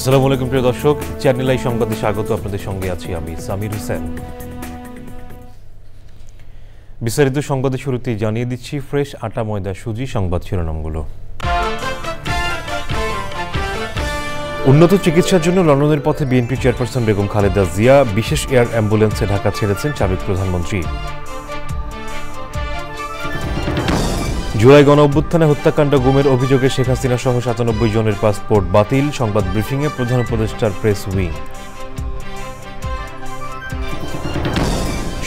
আসসালামু আলাইকুম প্রিয় দর্শক, চ্যানেল আই সংবাদে স্বাগত। আপনাদের সঙ্গে আছি আমি সামির হোসেন। বিস্তারিত সংবাদের শুরুতেই জানিয়ে দিচ্ছি ফ্রেশ আটা ময়দা সুজি সংবাদ শিরোনামগুলো। উন্নত চিকিৎসার জন্য লন্ডনের পথে বিএনপি চেয়ারপারসন বেগম খালেদা জিয়া বিশেষ এয়ার অ্যাম্বুলেন্সে ঢাকা ছেড়েছেন সাবেক প্রধানমন্ত্রী। জুলাই গণঅভ্যুত্থানে হত্যাকাণ্ড গুমের অভিযোগে শেখ হাসিনা সহ ৯৭ জনের পাসপোর্ট বাতিল, সংবাদ ব্রিফিংয়ে প্রধান উপদেষ্টার প্রেস উইং।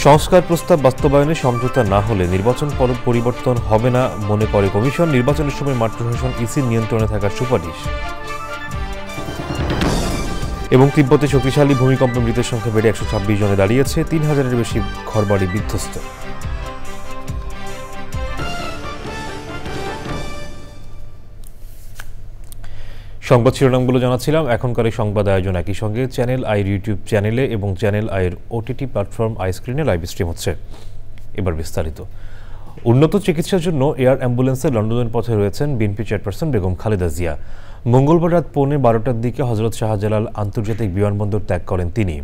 সংস্কার প্রস্তাব বাস্তবায়নে সমঝোতা না হলে নির্বাচন পরিবর্তন হবে না মনে করে কমিশন, নির্বাচনের সময় মাঠ প্রশাসন ইসির নিয়ন্ত্রণে থাকার সুপারিশ। এবং তিব্বতে শক্তিশালী ভূমিকম্পে মৃতের সংখ্যা বেড়ে ১২৬ জনে দাঁড়িয়েছে, ৩,০০০-এর বেশি ঘরবাড়ি বিধ্বস্ত। সংবাদ শিরোনামগুলো জানাচ্ছিলাম। এখনকার এই সংবাদ আয়োজন একই সঙ্গে চ্যানেল আইর ইউটিউব চ্যানেলে এবং চ্যানেল আইয়ের ওটিটি প্ল্যাটফর্ম আই স্ক্রিনে লাইভ স্ট্রিম হচ্ছে। এবার বিস্তারিত। উন্নত চিকিৎসার জন্য এয়ার অ্যাম্বুলেন্সে লন্ডনের পথে রয়েছেন বিএনপি চেয়ারপারসন বেগম খালেদা জিয়া। মঙ্গলবার রাত 12:15টার দিকে হযরত শাহজালাল আন্তর্জাতিক বিমানবন্দর ত্যাগ করেন তিনি।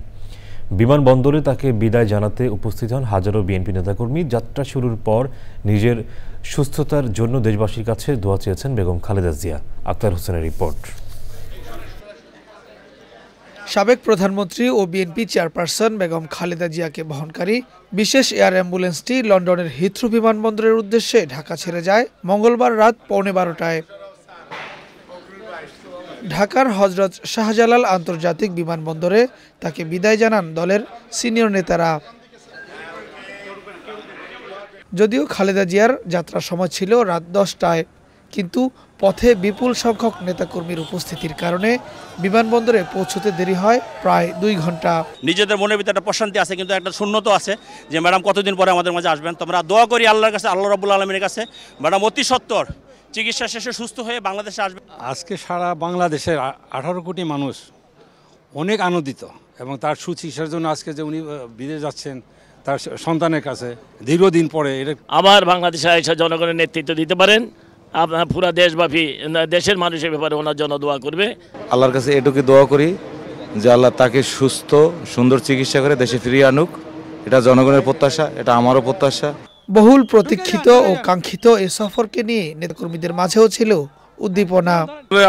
বিমানবন্দরে তাকে বিদায় জানাতে উপস্থিত হন হাজারো বিএনপি নেতাকর্মী। যাত্রা শুরুর পর নিজের সুস্থতার জন্য দেশবাসীর কাছে দোয়া চেয়েছেন বেগম খালেদা জিয়া। আক্তার হোসেনের রিপোর্ট। সাবেক প্রধানমন্ত্রী ও বিএনপি চেয়ারপারসন বেগম খালেদা জিয়াকে বহনকারী বিশেষ এয়ার অ্যাম্বুলেন্সটি লন্ডনের হিথ্রো বিমানবন্দরের উদ্দেশ্যে ঢাকা ছেড়ে যায় মঙ্গলবার রাত 12:15টায়। ঢাকার হযরত শাহজালাল আন্তর্জাতিক বিমানবন্দরে তাকে বিদায় জানান দলের সিনিয়র নেতারা। যদিও খালেদা জিয়ার যাত্রার সময় ছিল রাত 10টায়, কিন্তু পথে বিপুল সংখ্যক নেতাকর্মীর উপস্থিতির কারণে বিমানবন্দরে পৌঁছতে দেরি হয় প্রায় 2 ঘন্টা। নিজেদের মনের ভিতরে একটা প্রশান্তি আছে, কিন্তু একটা শূন্যতা আছে যে ম্যাডাম কতদিন পরে আমাদের মাঝে আসবেন। তো আমরা দোয়া করি আল্লাহর কাছে, আল্লাহ রাব্বুল আলামিনের কাছে, ম্যাডাম অতি সত্বর চিকিৎসা শেষে সুস্থ হয়ে বাংলাদেশে আসবে। আজকে সারা বাংলাদেশের 18 কোটি মানুষ অনেক আনন্দিত এবং তার সুচিকিৎসার জন্য আজকে যে উনি বিদেশ যাচ্ছেন তার সন্তানের কাছে দীর্ঘদিন পরে। আবার বাংলাদেশে এসে জনগণের নেতৃত্ব দিতে পারেন, আপনার পুরা দেশব্যাপী দেশের মানুষের ব্যাপারে ওনার জন্য দোয়া করবে। আল্লাহর কাছে এটুকু দোয়া করি যে আল্লাহ তাকে সুস্থ সুন্দর চিকিৎসা করে দেশে ফিরিয়ে আনুক। এটা জনগণের প্রত্যাশা, এটা আমারও প্রত্যাশা। বহুল প্রতীক্ষিত ও কাঙ্ক্ষিত এই সফরকে নিয়ে নেতাকর্মীদের মাঝেও ছিল উদ্দীপনা।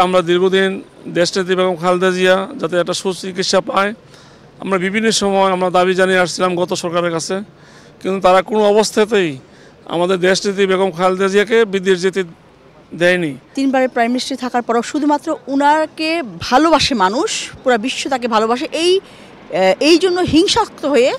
আমরা দীর্ঘদিন দেশনেত্রী বেগম খালেদা জিয়া যাতে একটা সুচিকিৎসা পায়, আমরা বিভিন্ন সময় আমরা দাবি জানিয়ে আসছিলাম গত সরকারের কাছে, কিন্তু তারা কোনো অবস্থাতেই আমাদের দেশনেত্রী বেগম খালেদা জিয়াকে বিদেশ যেতে দেয়নি। 3বারের প্রাইম মিনিস্টার থাকার পরও শুধুমাত্র উনাকে ভালোবাসে মানুষ, পুরো বিশ্ব তাকে ভালোবাসে। এই জন্য হিংসাত্মক হয়ে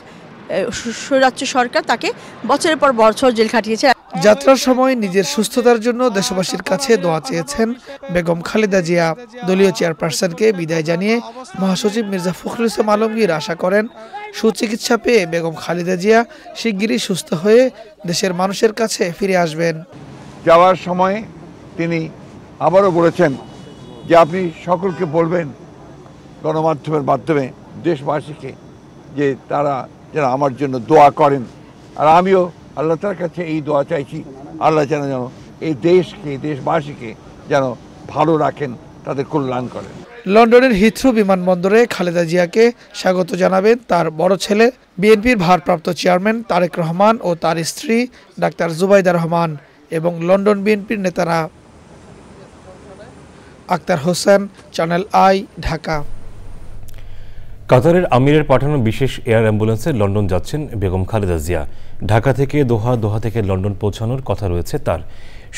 স্বৈরাচ্য সরকার তাকে বছরের পর বছর জেল খাটিয়েছে। যাত্রার সময় নিজের সুস্থতার জন্য দেশবাসীর কাছে দোয়া চেয়েছেন বেগম খালেদা জিয়া। দলীয় চেয়ারপারসনকে বিদায় জানিয়ে মহাসচিব মির্জা ফখরুল ইসলাম আলমগীর আশা করেন সুচিকিৎসা পেয়ে বেগম খালেদা জিয়া শিগগিরই সুস্থ হয়ে দেশের মানুষের কাছে ফিরে আসবেন। যাওয়ার সময় তিনি আবারও বলেছেন যে আপনি সকলকে বলবেন গণমাধ্যমের মাধ্যমে দেশবাসীকে যে তারা যেন আমার জন্য দোয়া করেন। আর আমিও আল্লাহ তার কাছে এই দোয়া চাইছি, আল্লাহ যেন এই দেশকে দেশবাসীকে যেন ভালো রাখেন, তাদের কল্যাণ করেন। লন্ডনের হিথ্রো বিমানবন্দরে খালেদা জিয়াকে স্বাগত জানাবেন তার বড় ছেলে বিএনপির ভারপ্রাপ্ত চেয়ারম্যান তারেক রহমান ও তার স্ত্রী ডাক্তার জুবাইদা রহমান এবং লন্ডন বিএনপির নেতারা। Akhtar Hossain, channel I, Dhaka. কাতারের আমিরের পাঠানো বিশেষ এয়ার অ্যাম্বুলেন্সে লন্ডন যাচ্ছেন বেগম খালেদা জিয়া। ঢাকা থেকে দোহা, দোহা থেকে লন্ডন পৌঁছানোর কথা রয়েছে তার।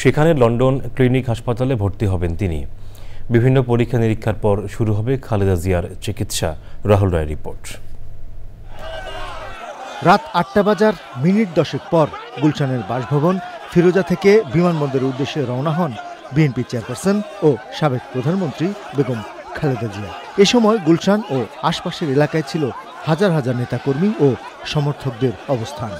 সেখানে লন্ডন ক্লিনিক হাসপাতালে ভর্তি হবেন তিনি। বিভিন্ন পরীক্ষা নিরীক্ষার পর শুরু হবে খালেদা জিয়ার চিকিৎসা। রাহুল রায় রিপোর্ট। রাত 8টা বাজার মিনিট 10 পর গুলশানের বাসভবন ফিরোজা থেকে বিমানবন্দরের উদ্দেশ্যে রওনা হন বিএনপি চেয়ারপারসন ও সাবেক প্রধানমন্ত্রী বেগম খালেদা জিয়া। এ সময় গুলশান ও আশপাশের এলাকায় ছিল হাজার হাজার নেতাকর্মী ও সমর্থকদের অবস্থান।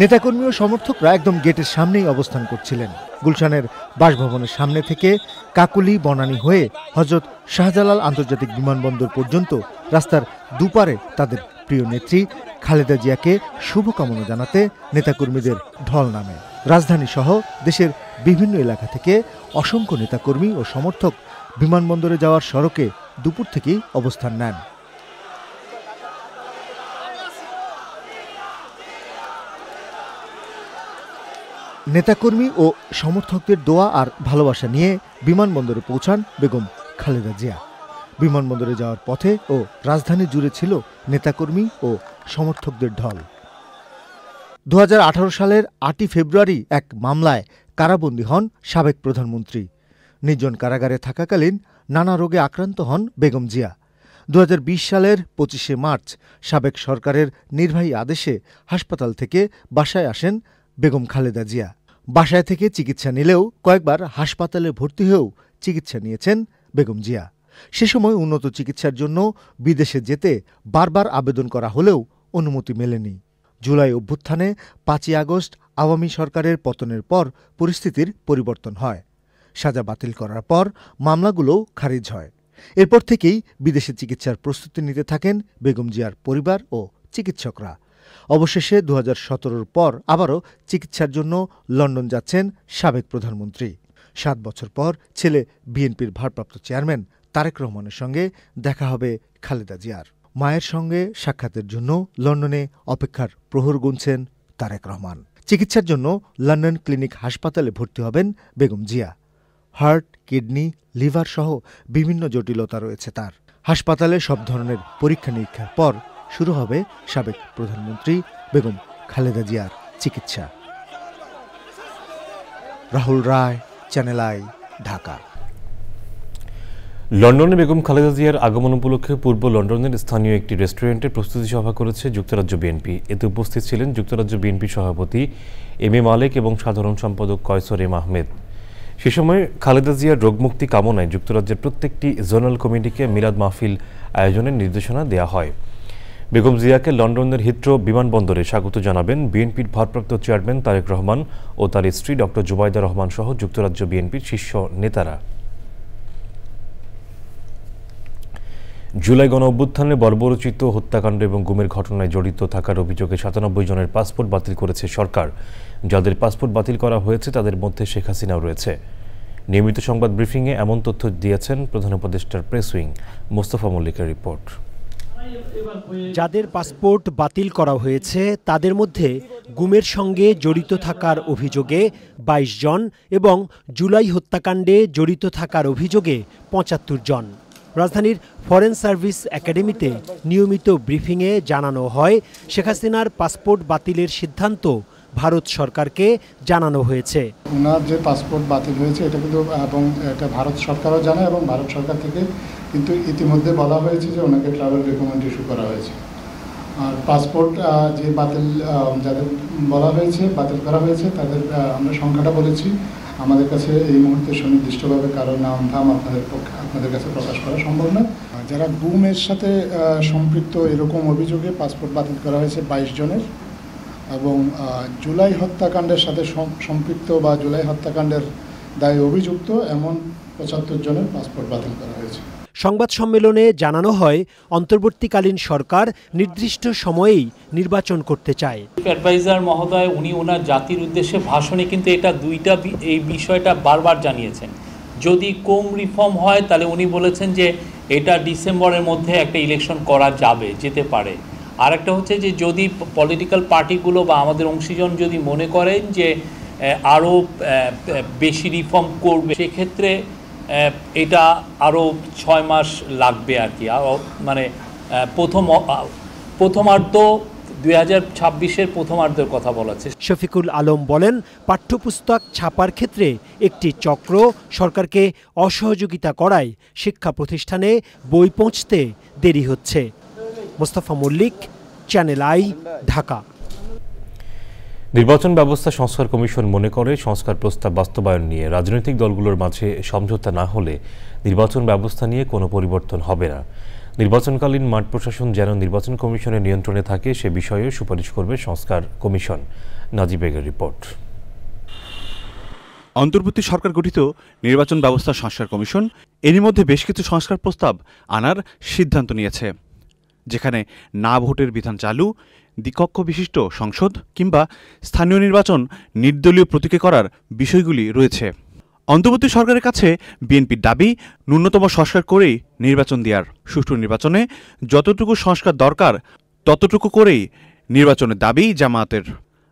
নেতাকর্মী ও সমর্থকরা একদম গেটের সামনেই অবস্থান করছিলেন। গুলশানের বাসভবনের সামনে থেকে কাকুলি বনানী হয়ে হযরত শাহজালাল আন্তর্জাতিক বিমানবন্দর পর্যন্ত রাস্তার দুপারে তাদের প্রিয় নেত্রী খালেদা জিয়াকে শুভকামনা জানাতে নেতাকর্মীদের ঢল নামে। রাজধানী সহ দেশের বিভিন্ন এলাকা থেকে অসংখ্য নেতাকর্মী ও সমর্থক বিমানবন্দরে যাওয়ার সড়কে দুপুর থেকেই অবস্থান নেন। নেতাকর্মী ও সমর্থকদের দোয়া আর ভালোবাসা নিয়ে বিমানবন্দরে পৌঁছান বেগম খালেদা জিয়া। বিমানবন্দরে যাওয়ার পথে ও রাজধানী জুড়ে ছিল নেতাকর্মী ও সমর্থকদের ঢল। 2018 সালের 8 ফেব্রুয়ারি এক মামলায় কারাবন্দী হন সাবেক প্রধানমন্ত্রী। নির্জন কারাগারে থাকাকালীন নানা রোগে আক্রান্ত হন বেগম জিয়া। 2020 সালের 25শে মার্চ সাবেক সরকারের নির্বাহী আদেশে হাসপাতাল থেকে বাসায় আসেন বেগম খালেদা জিয়া। বাসায় থেকে চিকিৎসা নিলেও কয়েকবার হাসপাতালে ভর্তি হয়েও চিকিৎসা নিয়েছেন বেগম জিয়া। সে সময় উন্নত চিকিৎসার জন্য বিদেশে যেতে বারবার আবেদন করা হলেও অনুমতি মেলেনি। জুলাই অভ্যুত্থানে 5ই আগস্ট আওয়ামী সরকারের পতনের পর পরিস্থিতির পরিবর্তন হয়। সাজা বাতিল করার পর মামলাগুলোও খারিজ হয়। এরপর থেকেই বিদেশে চিকিৎসার প্রস্তুতি নিতে থাকেন বেগম জিয়ার পরিবার ও চিকিৎসকরা। অবশেষে 2017 পর আবারও চিকিৎসার জন্য লন্ডন যাচ্ছেন সাবেক প্রধানমন্ত্রী। 7 বছর পর ছেলে বিএনপির ভারপ্রাপ্ত চেয়ারম্যান তারেক রহমানের সঙ্গে দেখা হবে খালেদা জিয়ার। মায়ের সঙ্গে সাক্ষাতের জন্য লন্ডনে অপেক্ষার প্রহর গুনছেন তারেক রহমান। চিকিৎসার জন্য লন্ডন ক্লিনিক হাসপাতালে ভর্তি হবেন Begum Zia. Heart, kidney, liver সহ বিভিন্ন জটিলতা রয়েছে তার। হাসপাতালে সব ধরনের পরীক্ষা নিরীক্ষার পর শুরু হবে সাবেক প্রধানমন্ত্রী বেগম খালেদা জিয়ার চিকিৎসা। রাহুল রায়, চ্যানেল আই, ঢাকা। লন্ডনে বেগম খালেদা জিয়ার আগমন উপলক্ষে পূর্ব লন্ডনের স্থানীয় একটি রেস্টুরেন্টে প্রস্তুতি সভা করেছে যুক্তরাজ্য বিএনপি। এতে উপস্থিত ছিলেন যুক্তরাজ্য বিএনপি সভাপতি এম.এ. মালেক এবং সাধারণ সম্পাদক কয়সর এম আহমেদ। সে সময় খালেদা জিয়ার রোগমুক্তি কামনায় যুক্তরাজ্যের প্রত্যেকটি জোনাল কমিটিকে মিলাদ মাহফিল আয়োজনের নির্দেশনা দেওয়া হয়। বেগম জিয়াকে লন্ডনের হিথ্রো বিমানবন্দরে স্বাগত জানাবেন বিএনপির ভারপ্রাপ্ত চেয়ারম্যান তারেক রহমান ও তার স্ত্রী ডক্টর জুবাইদা রহমান সহ যুক্তরাজ্য বিএনপির শীর্ষ নেতারা। জুলাই গণ-অভ্যুত্থানে বর্বরোচিত হত্যাকাণ্ড এবং গুমের ঘটনায় জড়িত থাকার অভিযোগে 97 জনের পাসপোর্ট বাতিল করেছে সরকার। যাদের পাসপোর্ট বাতিল করা হয়েছে তাদের মধ্যে শেখ হাসিনাও রয়েছে। নিয়মিত সংবাদ ব্রিফিংয়ে এমন তথ্য দিয়েছেন প্রধান উপদেষ্টার প্রেস উইং। মোস্তফা মল্লিকের রিপোর্ট। যাদের পাসপোর্ট বাতিল করা হয়েছে তাদের মধ্যে গুমের সঙ্গে জড়িত থাকার অভিযোগে 22 জন এবং জুলাই হত্যাকাণ্ডে জড়িত থাকার অভিযোগে 75 জন। রাজধানীর ফরেন সার্ভিস একাডেমিতে নিয়মিত ব্রিফিংয়ে জানানো হয় শেখ হাসিনার পাসপোর্ট বাতিলের সিদ্ধান্ত ভারত সরকারকে জানানো হয়েছে। ওনার যে পাসপোর্ট বাতিল হয়েছে এটা কিন্তু এবং এটা ভারত সরকারও জানে এবং ভারত সরকার থেকে কিন্তু ইতিমধ্যে বলা হয়েছে যে ওনাকে ট্রাভেল রেকমেন্ড ইস্যু করা হয়েছে। আর পাসপোর্ট যে বাতিল যাদের বলা হয়েছে বাতিল করা হয়েছে তাদের আমরা সংখ্যাটা বলেছি। আমাদের কাছে এই মুহূর্তে সুনির্দিষ্টভাবে কারোর নাম ধাম আপনাদের কাছে প্রকাশ করা সম্ভব নয়। যারা গুমের সাথে সম্পৃক্ত এরকম অভিযোগে পাসপোর্ট বাতিল করা হয়েছে 22 জনের এবং জুলাই হত্যাকাণ্ডের সাথে সম্পৃক্ত বা জুলাই হত্যাকাণ্ডের দায়ে অভিযুক্ত এমন 75 জনের পাসপোর্ট বাতিল করা হয়েছে। সংবাদ সম্মেলনে জানানো হয় অন্তর্বর্তীকালীন সরকার নির্দিষ্ট সময়েই নির্বাচন করতে চায়। অ্যাডভাইজার মহোদয় উনি ওনার জাতির উদ্দেশ্যে ভাষণে কিন্তু এটা এই বিষয়টা বারবার জানিয়েছেন। যদি কম রিফর্ম হয় তাহলে উনি বলেছেন যে এটা ডিসেম্বরের মধ্যে একটা ইলেকশন করা যেতে পারে। আর একটা হচ্ছে যে যদি পলিটিক্যাল পার্টিগুলো বা আমাদের অংশীজন যদি মনে করেন যে আরও বেশি রিফর্ম করবে সেক্ষেত্রে এটা আরও 6 মাস লাগবে আর কি। মানে প্রথমার্ধ 2026-এর প্রথমার্ধের কথা বলেছে। শফিকুল আলম বলেন পাঠ্যপুস্তক ছাপার ক্ষেত্রে একটি চক্র সরকারকে অসহযোগিতা করায় শিক্ষা প্রতিষ্ঠানে বই পৌঁছতে দেরি হচ্ছে। Mostafa Mallik, channel I, Dhaka. নির্বাচন ব্যবস্থা সংস্কার কমিশন মনে করে সংস্কার প্রস্তাব বাস্তবায়ন নিয়ে রাজনৈতিক দলগুলোর মাঝে সমঝোতা না হলে নির্বাচন ব্যবস্থা নিয়ে কোনো পরিবর্তন হবে না। নির্বাচনকালীন মাঠ প্রশাসন যেন নির্বাচন কমিশনের নিয়ন্ত্রণে থাকে সে বিষয়েও সুপারিশ করবে সংস্কার কমিশন। নাজিব বেগের রিপোর্ট। অন্তর্বর্তী সরকার গঠিত নির্বাচন ব্যবস্থা সংস্কার কমিশন এরই মধ্যে বেশ কিছু সংস্কার প্রস্তাব আনার সিদ্ধান্ত নিয়েছে, যেখানে না ভোটের বিধান চালু, দ্বিকক্ষ বিশিষ্ট সংসদ কিংবা স্থানীয় নির্বাচন নির্দলীয় প্রতীকে করার বিষয়গুলি রয়েছে। অন্তর্বর্তী সরকারের কাছে বিএনপির দাবি ন্যূনতম সংস্কার করেই নির্বাচন দেওয়ার, সুষ্ঠু নির্বাচনে যতটুকু সংস্কার দরকার ততটুকু করেই নির্বাচনের দাবি জামায়াতের।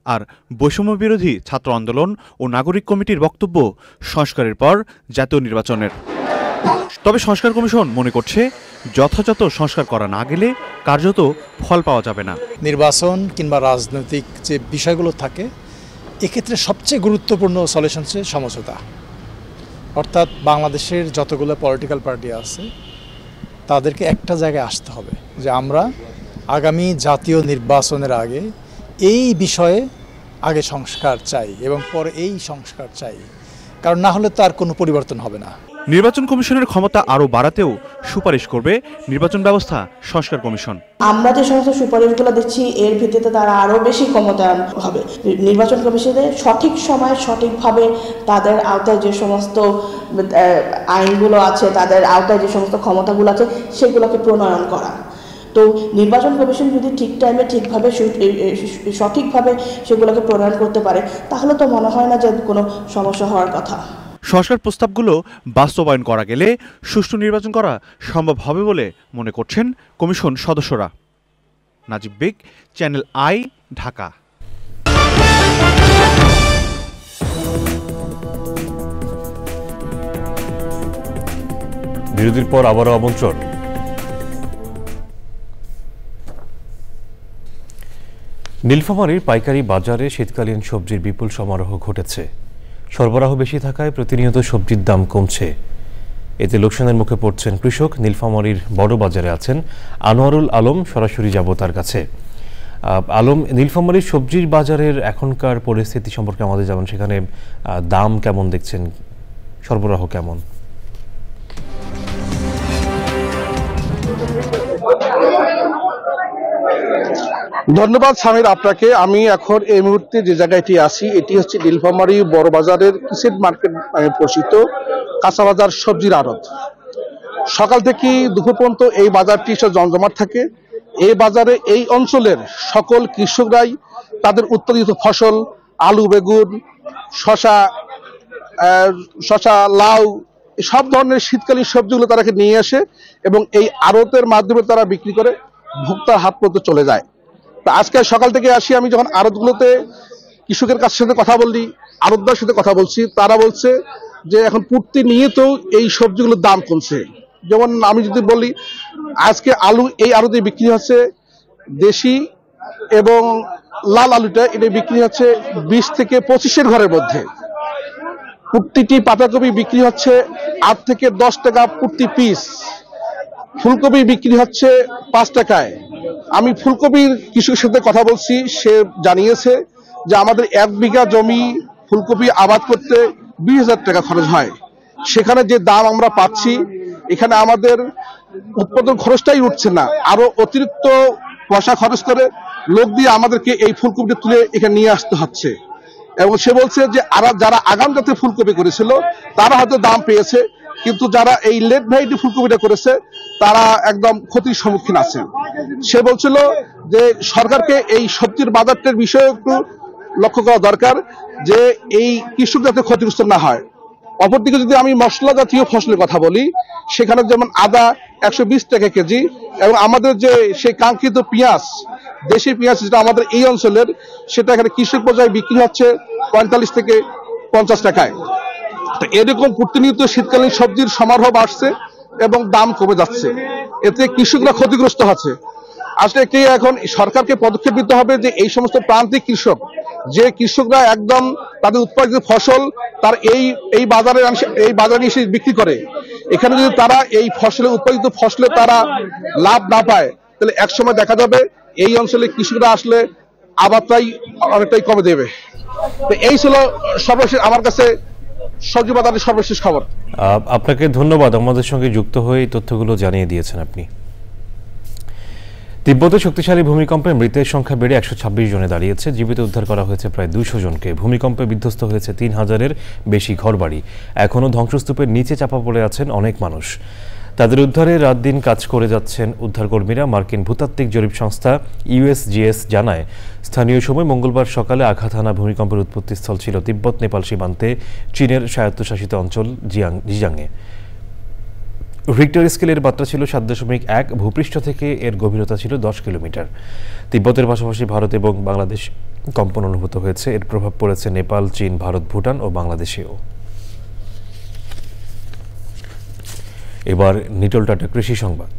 আর বৈষম্য বিরোধী ছাত্র আন্দোলন ও নাগরিক কমিটির বক্তব্য সংস্কারের পর জাতীয় নির্বাচনের। তবে সংস্কার কমিশন মনে করছে যথাযথ সংস্কার করা না গেলে কার্যত ফল পাওয়া যাবে না। নির্বাচন কিংবা রাজনৈতিক যে বিষয়গুলো থাকে এক্ষেত্রে সবচেয়ে গুরুত্বপূর্ণ সলিউশন হচ্ছে সমঝোতা। অর্থাৎ বাংলাদেশের যতগুলো পলিটিক্যাল পার্টি আছে তাদেরকে একটা জায়গায় আসতে হবে যে আমরা আগামী জাতীয় নির্বাচনের আগে এই বিষয়ে আগে সংস্কার চাই এবং পরে এই সংস্কার চাই, কারণ না হলে তো আর কোনো পরিবর্তন হবে না। নির্বাচন কমিশনের ক্ষমতা আরও বাড়াতেও সুপারিশ করবে নির্বাচন ব্যবস্থা সংস্কার কমিশন। আমরা যে সমস্ত সুপারিশগুলো দিচ্ছি এর ভিত্তিতে তারা আরও বেশি ক্ষমতায়ন হবে। নির্বাচন কমিশনের সঠিক সময়ে সঠিকভাবে তাদের আওতায় যে সমস্ত আইনগুলো আছে, তাদের আওতায় যে সমস্ত ক্ষমতাগুলো আছে সেগুলোকে প্রণয়ন করা। তো নির্বাচন কমিশন যদি ঠিক টাইমে ঠিকভাবে সঠিকভাবে সেগুলোকে প্রণয়ন করতে পারে তাহলে তো মনে হয় না যে কোনো সমস্যা হওয়ার কথা। সংস্কার প্রস্তাবগুলো বাস্তবায়ন করা গেলে সুষ্ঠু নির্বাচন করা সম্ভব হবে বলে মনে করছেন কমিশন সদস্যরা। নাজিব বেগ, চ্যানেল আই, ঢাকা। বিরতির পর আবারও আমন্ত্রণ। নীলফামারীর পাইকারি বাজারে শীতকালীন সবজির বিপুল সমারোহ ঘটেছে। সরবরাহ বেশি থাকায় প্রতিনিয়ত সবজির দাম কমছে। এতে লোকসানের মুখে পড়ছেন কৃষক। নীলফামারীর বড় বাজারে আছেন আনোয়ারুল আলম, সরাসরি যাব তার কাছে। আলম, নীলফামারীর সবজির বাজারের এখনকার পরিস্থিতি সম্পর্কে আমাদের যেমন, সেখানে দাম কেমন দেখছেন, সরবরাহ কেমন? ধন্যবাদ সামির আপনাকে। আমি এখন এই মুহূর্তে যে জায়গাটি আছি এটি হচ্ছে নীলফামারী বড় বাজারের কিসেট মার্কেট নামে পরিচিত কাঁচা বাজার সবজির আড়ত। সকাল থেকে দুপুর পর্যন্ত এই বাজারটি জমজমাট থাকে। এই বাজারে এই অঞ্চলের সকল কৃষকরাই তাদের উৎপাদিত ফসল, আলু, বেগুন, শশা, লাউ, সব ধরনের শীতকালীন সবজিগুলো তারা নিয়ে আসে এবং এই আড়তের মাধ্যমে তারা বিক্রি করে ভোক্তার হাত পর্যন্ত চলে যায়। তা আজকে সকাল থেকে আসি, আমি যখন আড়তগুলোতে কৃষকের কাছে সাথে কথা বলি, আড়তদার সাথে কথা বলছি, তারা বলছে যে এখন প্রতিনিয়ত এই সবজিগুলোর দাম কমছে। যেমন আমি যদি বলি, আজকে আলু এই আড়তে বিক্রি হচ্ছে দেশি এবং লাল আলুটা এটা বিক্রি হচ্ছে 20 থেকে 25-এর ঘরের মধ্যে। প্রতিটি পাতাকপি বিক্রি হচ্ছে 8 থেকে 10 টাকা প্রতি পিস। ফুলকপি বিক্রি হচ্ছে 5 টাকায়। আমি ফুলকপির কৃষকের সাথে কথা বলছি, সে জানিয়েছে যে আমাদের 1 বিঘা জমি ফুলকপি আবাদ করতে 20,000 টাকা খরচ হয়। সেখানে যে দাম আমরা পাচ্ছি, এখানে আমাদের উৎপাদন খরচটাই উঠছে না, আরো অতিরিক্ত পয়সা খরচ করে লোক দিয়ে আমাদেরকে এই ফুলকপিটা তুলে এখানে নিয়ে আসতে হচ্ছে। এবং সে বলছে যে যারা আগাম জাতের ফুলকপি করেছিল তারা হয়তো দাম পেয়েছে, কিন্তু যারা এই লেট ভ্যারাইটি ফুলকপিটা করেছে তারা একদম ক্ষতির সম্মুখীন আছে। সে বলছিল যে সরকারকে এই সবজির বাজারটার বিষয়ে একটু লক্ষ্য করা দরকার, যে এই কৃষক যাতে ক্ষতিগ্রস্ত না হয়। অপরদিকে যদি আমি মশলা জাতীয় ফসলের কথা বলি, সেখানে যেমন আদা 120 টাকা কেজি, এবং আমাদের যে সেই কাঙ্ক্ষিত পেঁয়াজ, দেশি পেঁয়াজ যেটা আমাদের এই অঞ্চলের, সেটা এখানে কৃষক পর্যায়ে বিক্রি হচ্ছে 45 থেকে 50 টাকায়। তো এরকম প্রতিনিয়ত শীতকালীন সবজির সমারোহ বাড়ছে এবং দাম কমে যাচ্ছে, এতে কৃষকরা ক্ষতিগ্রস্ত হচ্ছে। আসলে কি এখন সরকারকে পদক্ষেপ নিতে হবে যে এই সমস্ত প্রান্তিক কৃষক, যে কৃষকরা একদম তাদের উৎপাদিত ফসল তার এই বাজারে এসে বিক্রি করে, এখানে যদি তারা এই ফসলের উৎপাদিত ফসলে তারা লাভ না পায়, তাহলে একসময় দেখা যাবে এই অঞ্চলে কৃষকরা আসলে আবাদটাই অনেকটাই কমে দেবে। তো এই ছিল সর্বশেষ আমার কাছে সবজি বাজারের সর্বশেষ খবর। আপনাকে ধন্যবাদ, আমাদের সঙ্গে যুক্ত হয়ে এই তথ্যগুলো জানিয়ে দিয়েছেন আপনি। তিব্বতে শক্তিশালী ভূমিকম্পে মৃতের সংখ্যা বেড়ে 126 জনে দাঁড়িয়েছে। জীবিত উদ্ধার করা হয়েছে প্রায় 200 জনকে। ভূমিকম্পে বিধ্বস্ত হয়েছে 3000-এর বেশি ঘরবাড়ি। এখনও ধ্বংসস্তূপের নিচে চাপা পড়ে আছেন অনেক মানুষ। তাদের উদ্ধারে রাত দিন কাজ করে যাচ্ছেন উদ্ধারকর্মীরা। মার্কিন ভূতাত্ত্বিক জরিপ সংস্থা USGS জানায়, স্থানীয় সময় মঙ্গলবার সকালে আঘাত হানা ভূমিকম্পের উৎপত্তিস্থল ছিল তিব্বত নেপাল সীমান্তে চীনের স্বায়ত্তশাসিত অঞ্চল জিজাংয়ে। রিক্টার স্কেলের মাত্রা ছিল 7.1, ভূপৃষ্ঠ থেকে এর গভীরতা ছিল 10 কিলোমিটার। তিব্বতের পাশাপাশি ভারত এবং বাংলাদেশ কম্পন অনুভূত হয়েছে। এর প্রভাব পড়েছে নেপাল, চীন, ভারত, ভুটান ও বাংলাদেশেও। এবার নিটল টাটা কৃষি সংবাদ।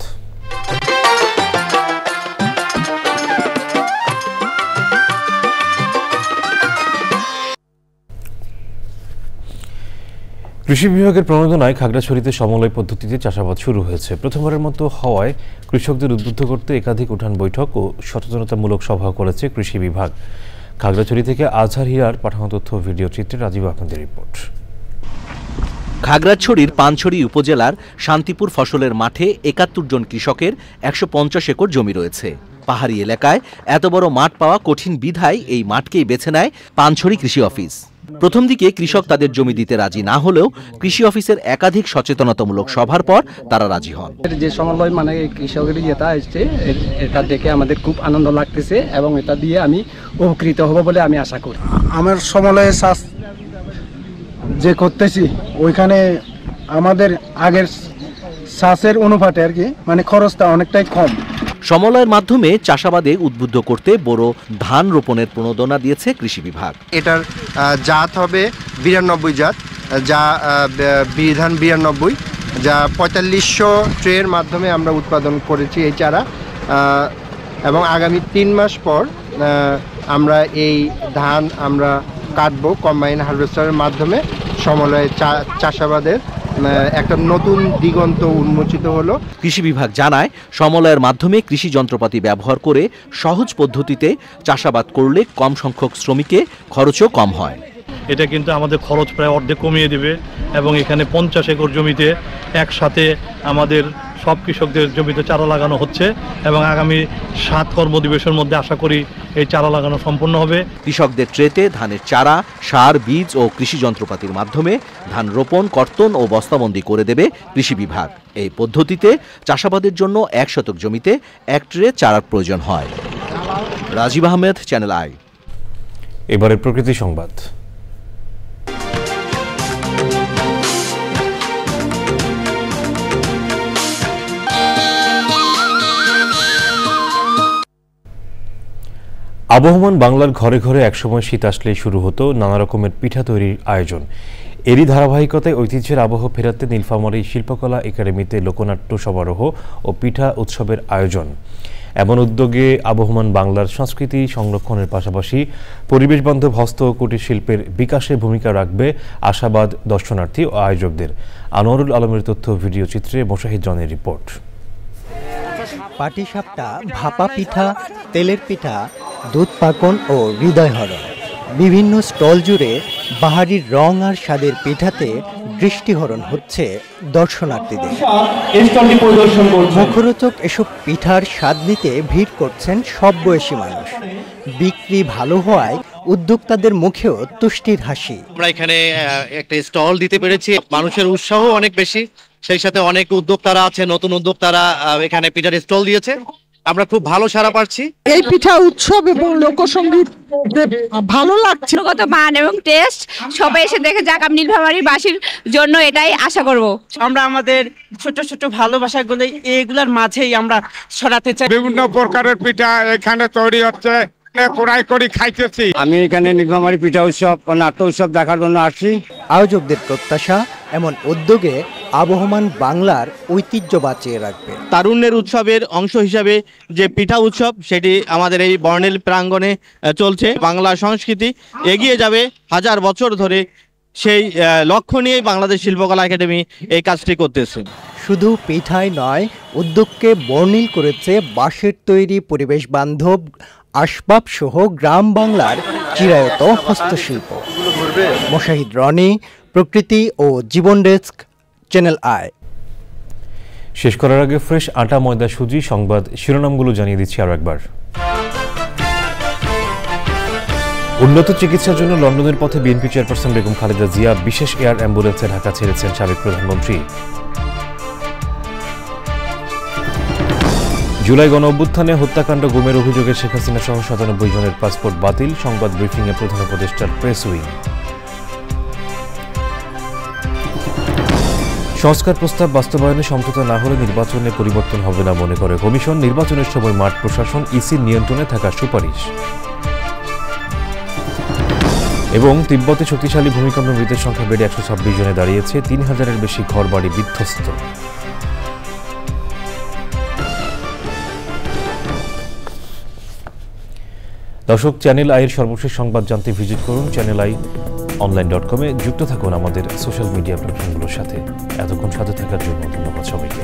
কৃষি বিভাগের প্রণোদনায় খাগড়াছড়িতে সমলয় পদ্ধতিতে চাষাবাদ শুরু হয়েছে। প্রথমবারের মতো হওয়ায় কৃষকদের উদ্বুদ্ধ করতে একাধিক উঠান বৈঠক ও সচেতনতামূলক সভা করেছে কৃষি বিভাগ। খাগড়াছড়ি থেকে আজহার হীরার পাঠানো তথ্য ভিডিও চিত্রে রাজীব আহমেদের রিপোর্ট। খাগড়াছড়ির পানছড়ি উপজেলার শান্তিপুর ফসলের মাঠে ৭১ জন কৃষকের ১৫০ একর জমি রয়েছে। পাহাড়ি এলাকায় এত বড় মাঠ পাওয়া কঠিন বিধায় এই মাঠকেই বেছে নেয় পানছড়ি কৃষি অফিস। প্রথম দিকে কৃষক তাদের জমি দিতে রাজি না হলেও কৃষি অফিসের একাধিক সচেতনতামূলক সভার পর তারা রাজি হন। যে সমন্বয় মানে কৃষকের যেটা আসছে এটা দেখে আমাদের খুব আনন্দ লাগতেছে এবং এটা দিয়ে আমি উপকৃত হব বলে আমি আশা করি। আমার সমলয়ে চাষ যে করতেছি ওইখানে আমাদের আগের চাষের অনুপাতে আর কি মানে খরচটা অনেকটাই কম। সমলয়ের মাধ্যমে চাষাবাদে উদ্বুদ্ধ করতে বড় ধান রোপণের প্রণোদনা দিয়েছে কৃষি বিভাগ। এটার জাত হবে 92 জাত, যা বিধান 92, যা 4500 ট্রের মাধ্যমে আমরা উৎপাদন করেছি এই চারা, এবং আগামী 3 মাস পর আমরা এই ধান আমরা কাটবো কম্বাইন হারভেস্টারের মাধ্যমে। সমলয়ে চাষাবাদের একটা নতুন দিগন্ত উন্মোচিত হলো। কৃষি বিভাগ জানায়, সমলয়ের মাধ্যমে কৃষি যন্ত্রপাতি ব্যবহার করে সহজ পদ্ধতিতে চাষাবাদ করলে কম সংখ্যক শ্রমিকে খরচও কম হয়। এটা কিন্তু আমাদের খরচ প্রায় অর্ধেক কমিয়ে দেবে এবং এখানে 50 একর জমিতে একসাথে আমাদের সব কৃষকদের জমিতে চারা লাগানো হচ্ছে এবং আগামী 7 কর্মদিবসের মধ্যে আশা করি এই চারা লাগানো সম্পন্ন হবে। কৃষকদের ট্রেতে ধানের চারা, সার, বীজ ও কৃষি যন্ত্রপাতির মাধ্যমে ধান রোপণ, কর্তন ও বস্তাবন্দি করে দেবে কৃষি বিভাগ। এই পদ্ধতিতে চাষাবাদের জন্য 1 শতক জমিতে 1 ট্রে চারার প্রয়োজন হয়। Rajib Ahmed, channel I. এবারে প্রকৃতি সংবাদ। আবহমান বাংলার ঘরে ঘরে একসময় শীত আসলেই শুরু হতো নানা রকমের পিঠা তৈরির আয়োজন। এরই ধারাবাহিকতায় ঐতিহ্যের আবহ ফেরাতে নীলফামারী শিল্পকলা একাডেমিতে লোকনাট্য সমারোহ ও পিঠা উৎসবের আয়োজন। এমন উদ্যোগে আবহমান বাংলার সংস্কৃতি সংরক্ষণের পাশাপাশি পরিবেশবান্ধব হস্ত ও কুটির শিল্পের বিকাশে ভূমিকা রাখবে আশাবাদ দর্শনার্থী ও আয়োজকদের। আনোয়ারুল আলমের তথ্য ভিডিও চিত্রে মোশাহিদ জনের রিপোর্ট। পাটিসাপটা, ভাপা পিঠা, তেলের পিঠা, দুধ পাকন ও হৃদয়হরণ, বিভিন্ন স্টল জুড়ে বাহারির রং আর স্বাদের পিঠাতে দৃষ্টিহরণ হচ্ছে দর্শনার্থীদের। মুখরোচক এসব পিঠার স্বাদ নিতে ভিড় করছেন সব বয়সী মানুষ। বিক্রি ভালো হওয়ায় উদ্যোক্তাদের মুখেও তুষ্টির হাসি। আমরা এখানে একটা স্টল দিতে পেরেছি, মানুষের উৎসাহ অনেক বেশি, সেই সাথে অনেক উদ্যোক্তারা আছে, নতুন উদ্যোক্তারা এখানে পিঠার স্টল দিয়েছে। আমরা খুব ভালো সাড়া পাচ্ছি। এই পিঠা উৎসব এবং লোকসঙ্গীত ভালো লাগছে। কত মান এবং টেস্ট সবাই এসে দেখে যাক। আমি নীলফামারীবাসীর জন্য এটাই আশা করব। আমরা আমাদের ছোট ছোট ভালোবাসাগুলো এইগুলোর মাঝেই আমরা ছড়াতে চাই। বিভিন্ন প্রকারের পিঠা এখানে তৈরি হচ্ছে, কোড়াই করে খাইতেছি। আমি এখানে নীলফামারী পিঠা উৎসব ও নাট্য উৎসব দেখার জন্য আসছি। আয়োজকদের প্রত্যাশা, এমন উদ্যোগে আবহমান বাংলার ঐতিহ্য বাঁচিয়ে রাখবে। তারুণ্যের উৎসবের অংশ হিসাবে যে পিঠা উৎসব, সেটি আমাদের এই বর্ণিল প্রাঙ্গণে চলছে। বাংলা সংস্কৃতি এগিয়ে যাবে 1000 বছর ধরে, সেই লক্ষ্য নিয়েই বাংলাদেশ শিল্পকলা একাডেমি এই কাজটি করতেছে। শুধু পিঠাই নয়, উদ্যোগকে বর্ণিল করেছে বাঁশের তৈরি পরিবেশ বান্ধব আসবাব সহ গ্রাম বাংলার চিরায়ত হস্তশিল্প। মোশাহিদ রনি, প্রকৃতি ও জীবন ডেস্ক, চ্যানেল আই। শেষ করার আগে ফ্রেশ আটা, ময়দা, সুজি সংবাদ শিরোনামগুলো জানিয়ে দিচ্ছি আরও একবার। উন্নত চিকিৎসার জন্য লন্ডনের পথে বিএনপি চেয়ারপারসন বেগম খালেদা জিয়া। বিশেষ এয়ার অ্যাম্বুলেন্সে ঢাকা ছেড়েছেন সাবেক প্রধানমন্ত্রী। জুলাই গণঅভ্যুত্থানে হত্যাকাণ্ড গুমের অভিযোগে শেখ হাসিনা সহ ৯৭ জনের পাসপোর্ট বাতিল, সংবাদ ব্রিফিংয়ে প্রধান উপদেষ্টার প্রেস উইং। সংস্কার প্রস্তাব বাস্তবায়নে সমঝোতা না হলে নির্বাচনে পরিবর্তন হবে না মনে করে কমিশন, নির্বাচনের সময় মাঠ প্রশাসন ইসির নিয়ন্ত্রণে থাকার সুপারিশ। এবং তিব্বতে শক্তিশালী ভূমিকম্পে মৃতের সংখ্যা বেড়ে ১২৬ জনে দাঁড়িয়েছে, ৩,০০০-এর বেশি ঘরবাড়ি বিধ্বস্ত। দর্শক, চ্যানেল আইয়ের সর্বশেষ সংবাদ জানতে ভিজিট করুন channelionline.com-এ। যুক্ত থাকুন আমাদের সোশ্যাল মিডিয়া প্ল্যাটফর্মগুলোর সাথে। এতক্ষণ সাথে থাকার জন্য ধন্যবাদ সবাইকে।